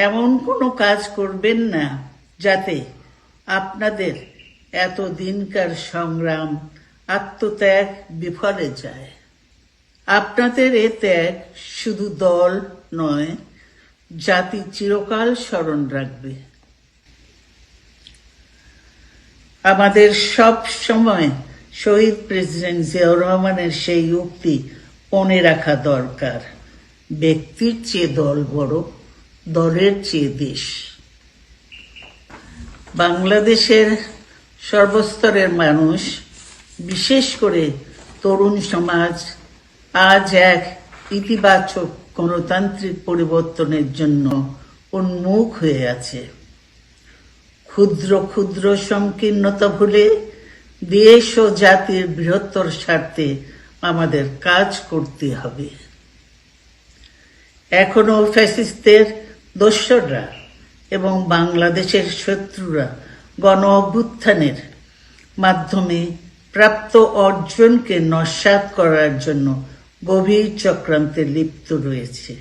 এমন কোনো কাজ করবেন না যাতে আপনাদের এতদিনকার সংগ্রাম, আত্মত্যাগ বিফলে যায়। আপনাদের এ ত্যাগ শুধু দল নয়, জাতি চিরকাল স্মরণ রাখবে। আমাদের সব সময় শহীদ প্রেসিডেন্ট জিয়াউর রহমানের সেই উক্তি মনে রাখা দরকার, ব্যক্তির চেয়ে দল বড়, দলের চেয়ে দেশ। বাংলাদেশের সর্বস্তরের মানুষ, বিশেষ করে তরুণ সমাজ আজ এক ইতিবাচক গণতান্ত্রিক পরিবর্তনের জন্য উন্মুখ হয়ে আছে। ক্ষুদ্র ক্ষুদ্র সংকীর্ণতা ভুলে দেশ ও জাতির বৃহত্তর স্বার্থে আমাদের কাজ করতে হবে। এখনো ফ্যাসিস্টদের দোসররা এবং বাংলাদেশের শত্রুরা গণ অভ্যুত্থানের মাধ্যমে প্রাপ্ত অর্জনকে নস্যাৎ করার জন্য গভীর চক্রান্তে লিপ্ত রয়েছে।